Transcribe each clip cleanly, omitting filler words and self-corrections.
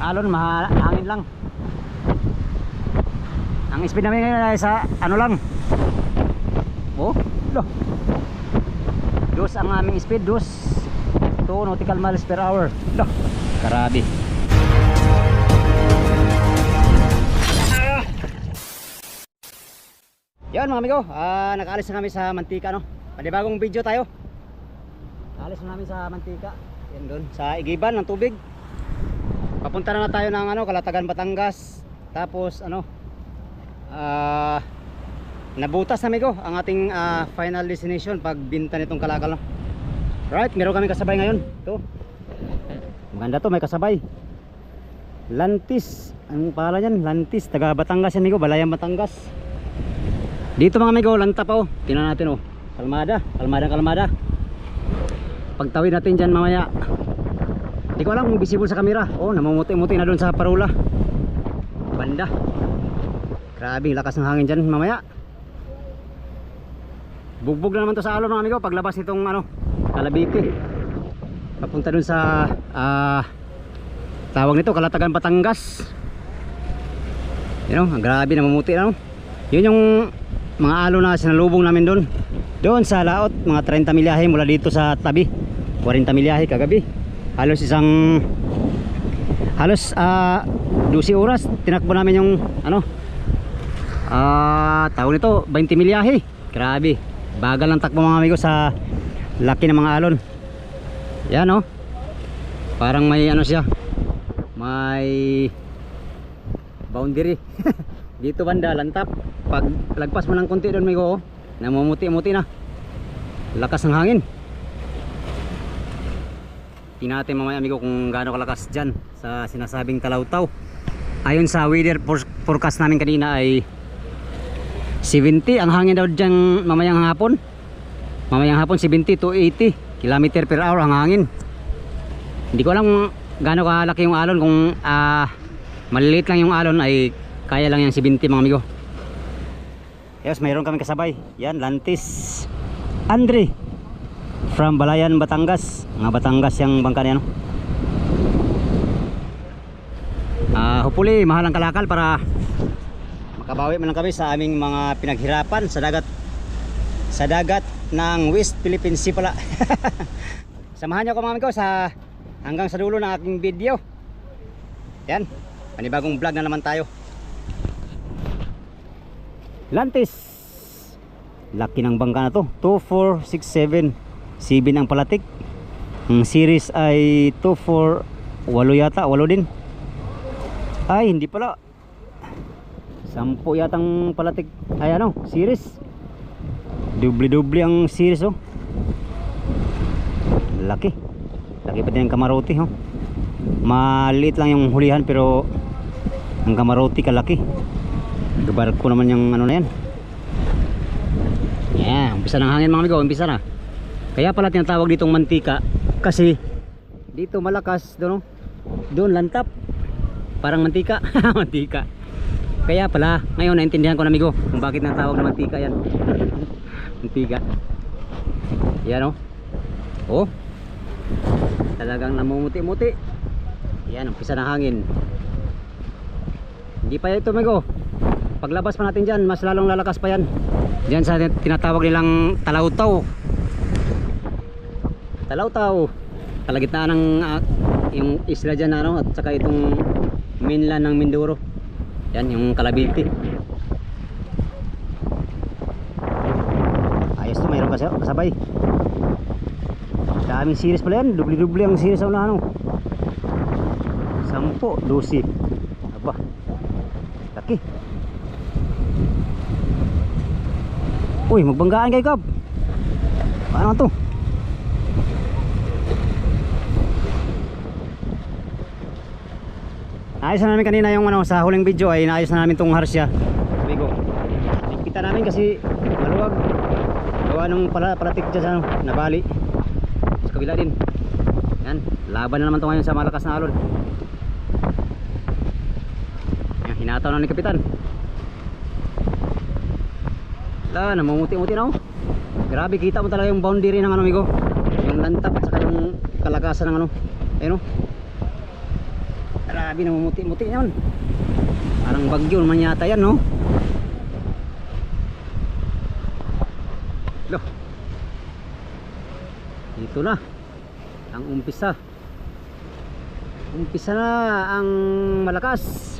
alon, mahangin lang. Ang speed namin ngayon ay sa ano lang. Oh, loh. Dos ang aming speed, 2 nautical miles per hour. Loh, grabe. Yan mga amigo, nakaalis na kami sa Mantika, no? Panibagong video tayo. Nakaalis na namin sa Mantika. Yan doon, sa igiban ng tubig. Papunta na tayo ng ano, Calatagan, Batangas. Tapos ano, nabutas na amigo ang ating final destination pagbinta nitong kalakal, no? Right, meron kami kasabay ngayon. Ito, maganda to, may kasabay. Lantis, anong pangalan yan? Lantis, taga Batangas yan amigo, Balayan, Batangas. Dito mga amigo, lanta pa, oh. Tingnan natin, oh. Kalmada. Pagtawid natin dyan mamaya. Hindi ko alam kung visible sa camera. Oh, namumuti-muti na doon sa parola. Banda. Grabe, lakas ng hangin dyan mamaya. Bugbog na naman to sa alon mga amigo paglabas itong ano, Calabite. Papunta doon sa tawag nito, Calatagan, Batangas. You know, grabe, namumuti na, no? Yun yung mga alon na sinalubong namin doon. Doon sa laot, mga 30 milyahe mula dito sa tabi. 40 milyahe kagabi. Halos 12 oras tinakbo namin yung ano, tawag nito, 20 milyahe. Grabe, bagal ng takbo mga amigo sa laki ng mga alon. Yan, oh. Parang may ano siya, may boundary. Dito banda, lantap. Pag lagpas mo ng konti doon amigo, oh, namumuti-muti na. Lakas ng hangin. Tingnan natin mamaya amigo kung gaano kalakas dyan sa sinasabing Talawtaw. Ayon sa weather forecast namin kanina ay 70 ang hangin daw dyan mamayang hapon. Mamayang hapon 70 to 80 km per hour ang hangin. Hindi ko alam gaano kalaki yung alon. Kung maliliit lang yung alon ay kaya lang yung 70 mga amigo. Yes, mayroon kami kasabay. Yan, Lantis Andre from Balayan, Batangas. Mga Batangas yung bangka niya, no? Hopefully mahal ang kalakal para makabawi man lang kami sa aming mga pinaghirapan sa dagat ng West Philippine Sea pala. Samahan niyo ako mga amigo sa hanggang sa dulo ng aking video. Yan, panibagong vlog na naman tayo. Lantis, laki ng bangka na to. 2467 7 ang palatik. Ang series ay 248 yata, 8 din. Ay hindi pala, 10 yatang palatik. Ay ano, series doble ang series, oh. Laki pa din ang Kamarote, oh. Maliit lang yung hulihan pero ang Kamarote kalaki. Barko naman yung ano na yan. Yeah, umpisa ng hangin mga amigo, umpisa na. Kaya pala tinatawag ditong Mantika kasi dito malakas doon, no? Doon lantap. Parang mantika. Mantika. Kaya pala ngayon naintindihan ko na amigo kung bakit natawag na Mantika yan. Mantika. Yan, oh. Oh. Talagang namumuti-muti. Yan, umpisa ng hangin. Hindi pa ito amigo. Paglabas pa natin dyan, mas lalong lalakas pa yan. Dyan sa tinatawag nilang Talawtaw. Kalagitnaan ng yung isla dyan, ano, at saka itong mainland ng Mindoro. Yan, yung Calabite. Ayos to, mayroon kasi kasabay. Daming series pala yan, dubli ang series na ano. 10, 12. Aba, laki. Uy, magbanggaan kayo, Kab. Paano to? Naayos na namin kanina yung ano, sa huling video ay naayos na namin tong harsya. Bigo. Kita namin kasi maluwag. Gawa nung palatik dyan sa ano, nabali. Sa kabila din. Yan, laban na naman to ngayon sa malakas na alon. Yan, hinataw na ni Kapitan. Namumuti-muti na, oh. Grabe, kita mo talaga yung boundary ng ano amigo, yung lantap at saka yung kalakasan ng ano. Ayun, oh. Grabe, namumuti-muti naman. Parang bagyo naman yata yan, no? Loh. Dito na ang umpisa. Umpisa na ang malakas.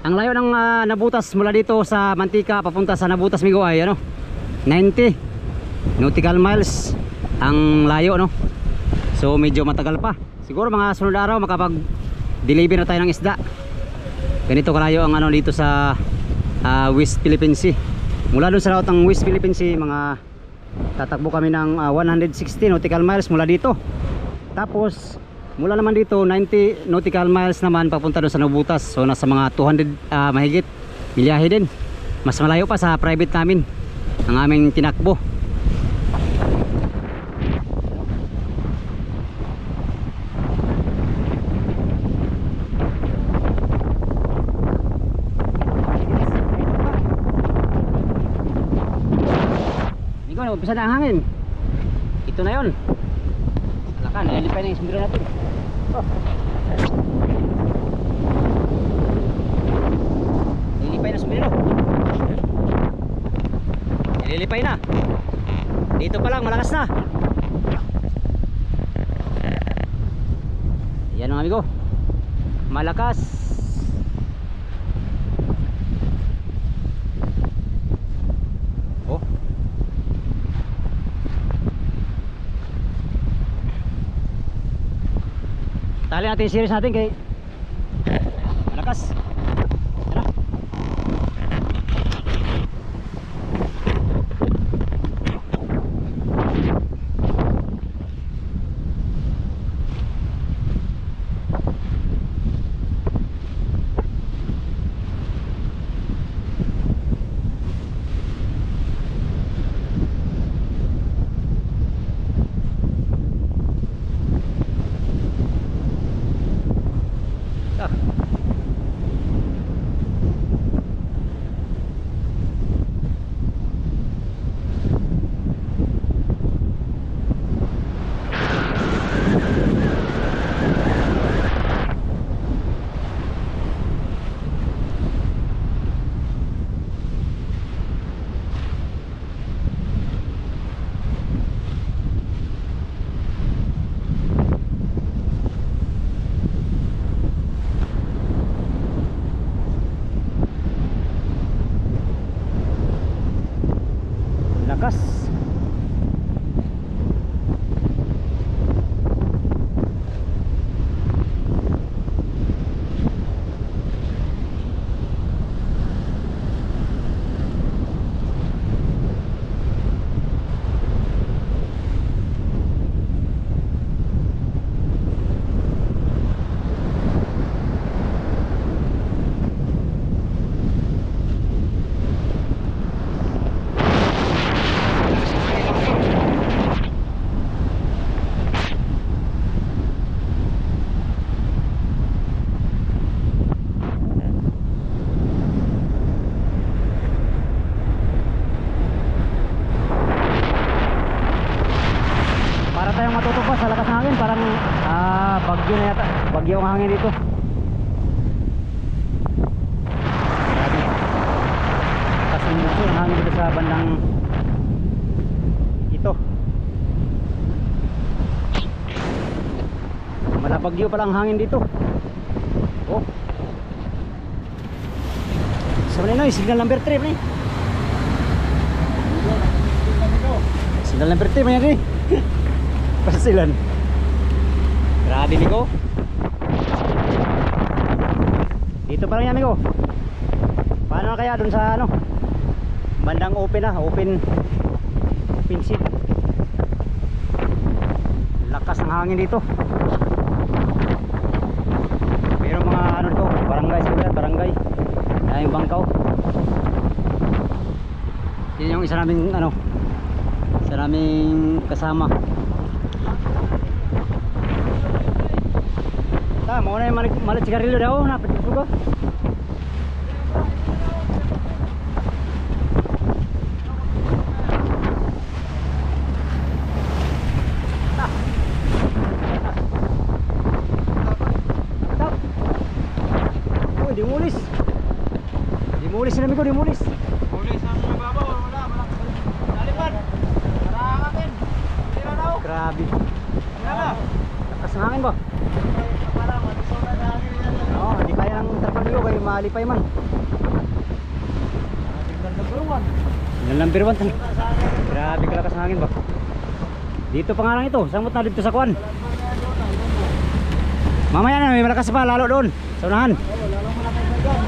Ang layo ng Nabutas mula dito sa Mantika papunta sa Nabutas Migo ay ano, 90 nautical miles ang layo, no? So medyo matagal pa. Siguro mga sunod araw makapag-deliver na tayo ng isda. Ganito kalayo ang ano dito sa West Philippine Sea. Mula dun sa laut ng West Philippine Sea, mga tatakbo kami ng 160 nautical miles mula dito. Tapos mula naman dito 90 nautical miles naman papunta doon sa Nabutas. So nasa mga 200 mahigit milyahe din. Mas malayo pa sa private namin ang aming tinakbo. Ikaw, umpisa na ang hangin. Ito na yun. Alaka, nalilipay na yung sumiro natin. Oh. Nalilipay na sumiro. Nalilipay na. Dito pa lang, malakas na. Yan mga amigo. Malakas. Oh. Tali natin yung series natin kay malakas. Tara. Lakas. Tayong matutupas sa lakas ng hangin, parang bagyo na yata, bagyo ang hangin dito. Grabe, lakas ng bukso ng hangin dito sa bandang ito. Malabagyo pala ang hangin dito. Oh, sa maninoy, signal number 3 pa signal number 3 pa yan rin. Pasilan. Grabe amigo. Dito pa lang yan amigo. Paano na kaya dun sa ano, bandang open na, open seat. Lakas ng hangin dito. Pero mga ano to, barangay siguro, barangay. Yan yung Bangkaw. Yan yung isa naming ano, isa naming kasama. Mau na yung malit sigarilyo daw, napitin ko. Dimulis sila amigo, dimulis. Pulis ang nababaw, wala. Lalipan. Parakakin. Hindi na daw. Grabe. Wala na. Lakas ng hangin ba? Parang malisaw na hangin yan. Oo, hindi kaya ng tarpal amigo, kaya malipay man. Tingnan na buruan. Yan number 1. Grabe kalakas ng hangin ba? Dito pa nga lang ito, samot na dito sa kuan. Mamaya na, may malakas pa, lalo doon. Sa unahan. Lalo mo na kayo na dyan.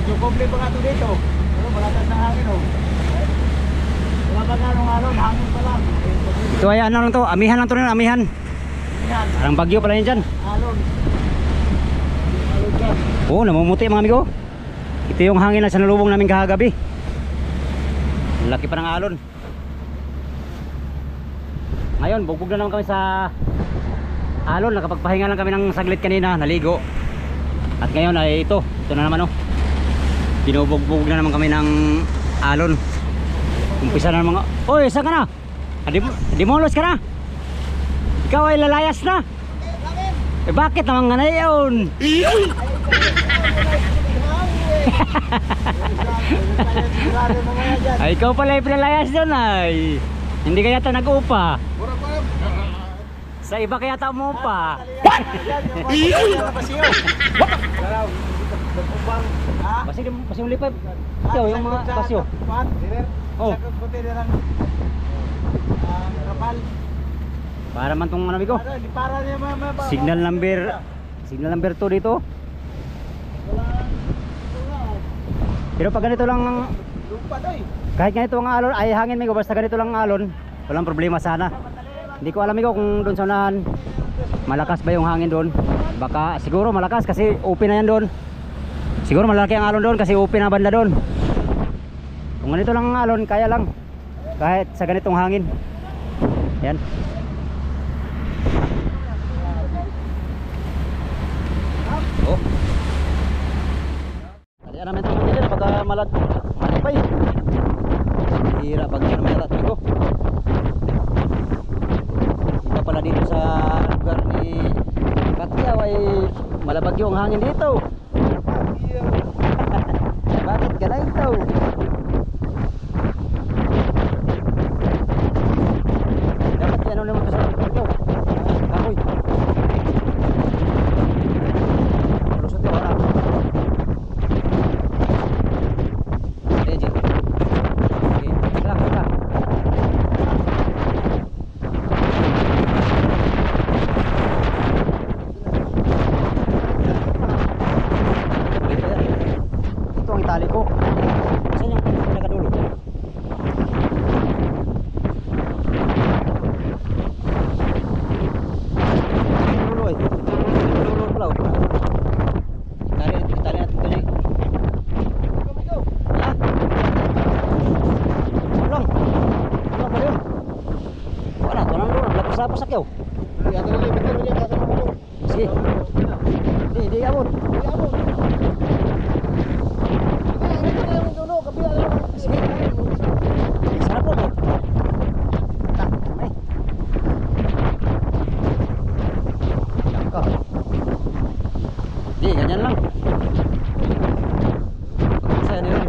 Medyo komple pa nga ito dito. Pero malakas na hangin oh. Wala pa nga nung alon, hangin pa lang. Ito ay ano lang to, amihan lang to rin, amihan. Yan, Parang bagyo pala yun dyan. alon. Alon dyan. Oo, namumuti mga amigo. Ito yung hangin na sanalubong namin kahagabi. Laki pa ng alon. Ngayon, bugbog na naman kami sa alon. Nakapagpahinga lang kami ng saglit kanina, naligo. At ngayon ay ito na naman oh. Binubugbog na naman kami ng alon. Umpisa na mga, oy, saan ka na? Dimolos ka na? Ikaw ay lalayas na? Eh bakit naman nga na yun? Ay ikaw pala yung pinalayas doon ay. Hindi kaya ito nag-upa. Sa iba kaya ito umupa. Basi yung lipay. Ikaw yung mga basyo. Oh. Para man tong ano ko. Signal number 2 dito. Pero pag ganito lang kahit ganito ang alon ay hangin migo, basta ganito lang ang alon, walang problema sana. Hindi ko alam migo kung doon sa unahan malakas ba yung hangin doon. Baka siguro malakas kasi open na yan doon. Siguro malaki ang alon doon kasi open na banda doon. Kung ganito lang ang alon, kaya lang kahit sa ganitong hangin. Yan. Oh. Talian namin ito dito na pagka malipay. Hira pag yan naman natin ko. Kita pala dito sa lugar ni Katyaw ay malabagyo ang hangin dito. Bakit ganito? Dapat ano naman ito sa Katyaw? Kahoy. Lusot yun wala. Legend. Okay, teka. Ito ang itali ko. Saan yung pinakadulo? Dulo eh. Dulo pala oh. Itali natin ito niya. Ha? Ulang. Ulang pala yun. Wala, ito lang doon. Lapos-lapos sakyaw. Sige. Hindi abot. Sige. Sarap po. Tak, may. Ka. Di, ganyan lang. Pagkasaya nila.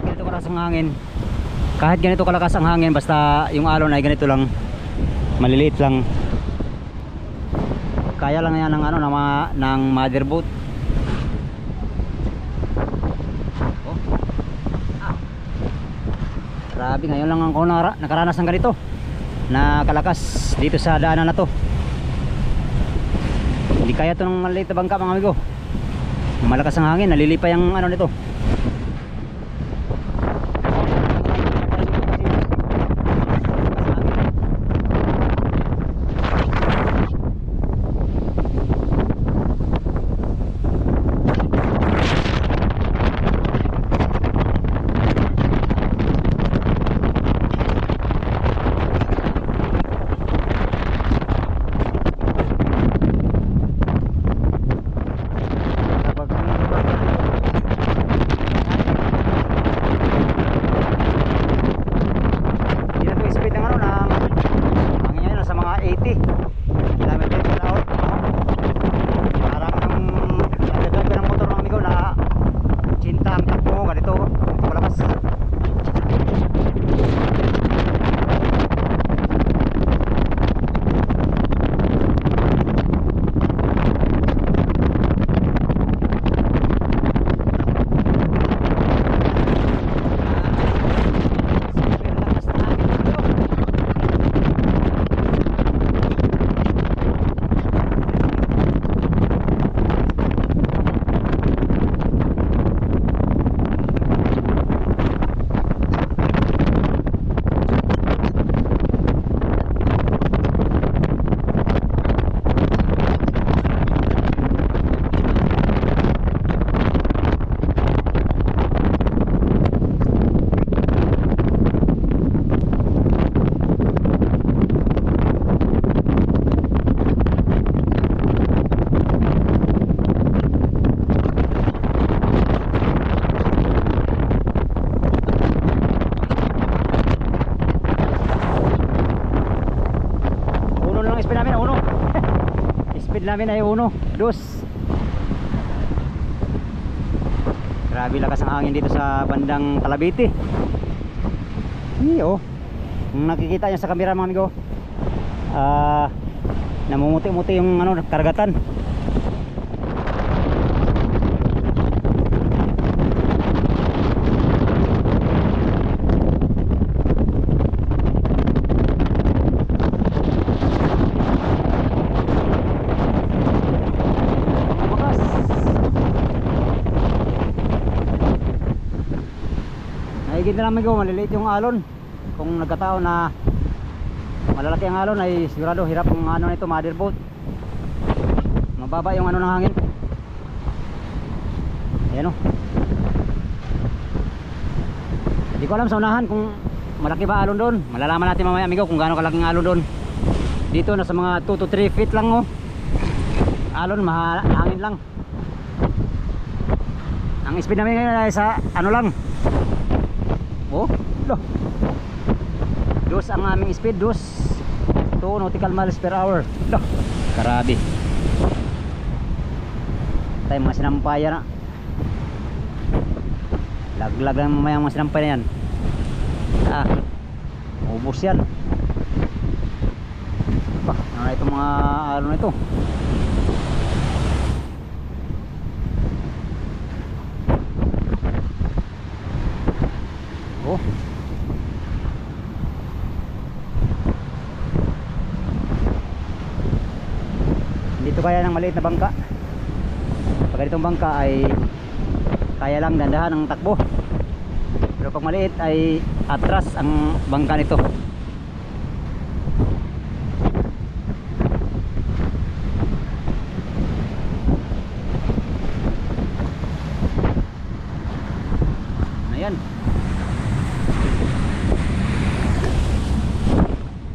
Ganito kalakas ang hangin. Kahit ganito kalakas ang hangin, basta yung alon ay ganito lang. Maliliit lang. Kaya lang yan ng ano ng motherboard. Oh. Ah. Grabe, ngayon lang ako nakaranas ng ganito. Na kalakas dito sa daanan na to. Hindi kaya to ng maliit na bangka mga amigo. Malakas ang hangin, nalilipay ang ano nito. speed namin ay 1, 2. Grabe lakas ng hangin dito sa bandang Calabiti. Oh. Kung nakikita nyo sa camera mga amigo, namumuti-muti yung ano, karagatan. Naigit na namin ko, maliliit yung alon. Kung nagkataon na malalaki ang alon ay sigurado hirap ang ano nito, motherboard. Mababa yung ano ng hangin. Ayan o. Hindi ko alam sa unahan kung malaki ba alon doon. Malalaman natin mamaya amigo kung gaano kalaking alon doon. Dito nasa mga 2 to 3 feet lang o. Alon, hangin lang. Ang speed namin ngayon ay sa ano lang. Oh, loh. Dos ang aming speed, 2 nautical miles per hour. Loh, karabi. Tayo mga sinampaya na. Laglag lang mamaya mga sinampay na yan. Ubos yan. Ano na itong mga ano na ito. Oh. Dito kaya ng maliit na bangka. Pag ganitong bangka ay kaya lang dandahan ang takbo. Pero pag maliit ay atras ang bangka nito. Ayan.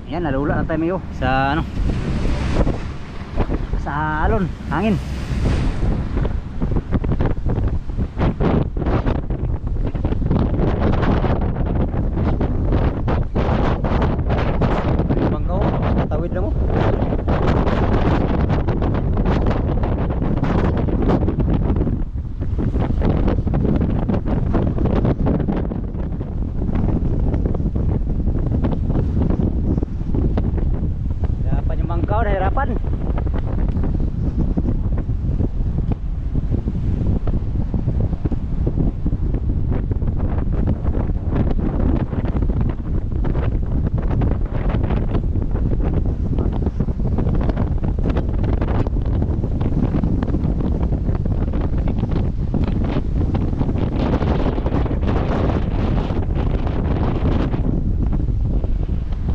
Ayan, nalula na tayo mayo sa ano, sa alon, hangin. Bangkaw, tawid na mo. Hirapan yung bangkaw, nahirapan.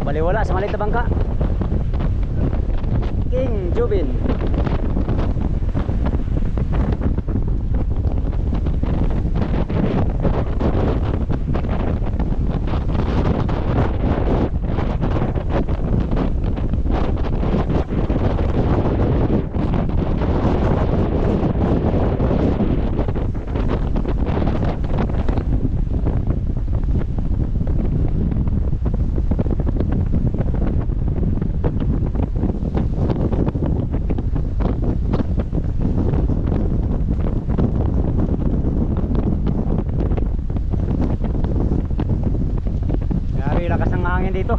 Baliwala sa maliit na bangka. King Jubin. Lakas ng hangin dito.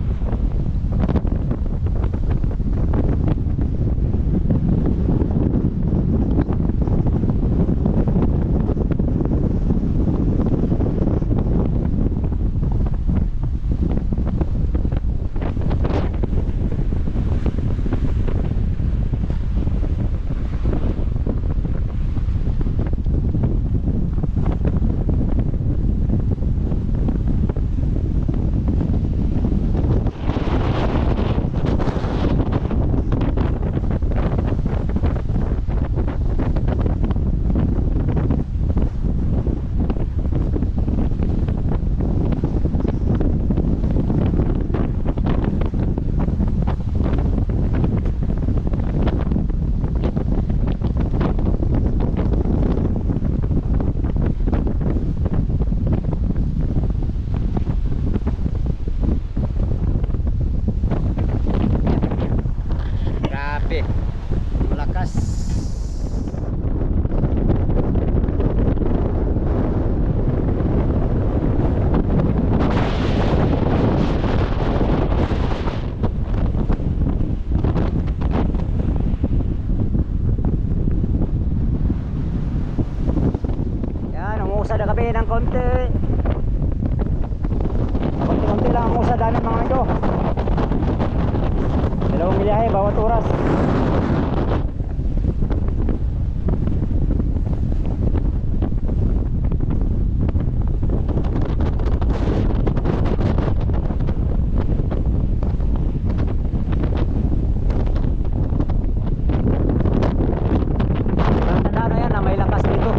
konti lang ang usad namin mga amigo. 2 biyahe bawat oras. Tandaan na yan na may lakas dito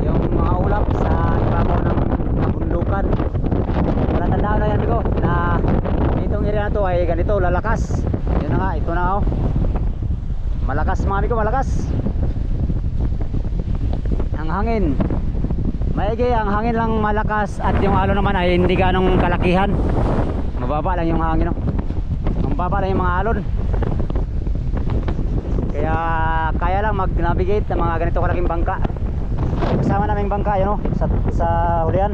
yung mga ulap sa ibabaw ng kabundukan. Tandaan na yan amigo na itong area na to ay ganito lalakas. Yun na nga, ito na oh. Malakas mga amigo, malakas ang hangin. Maigi ang hangin lang malakas at yung alon naman ay hindi ganong kalakihan. Mababa lang yung hangin oh. Mababa lang yung mga alon. Kaya kaya lang mag-navigate ng mga ganito kalaking bangka. Kasama naming bangka yun oh, sa hulihan.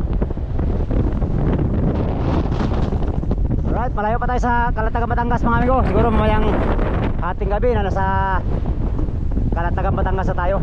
Alright, malayo pa tayo sa Calatagan, Batangas mga amigo. Siguro mamayang ating gabi na nasa Calatagan, Batangas na tayo.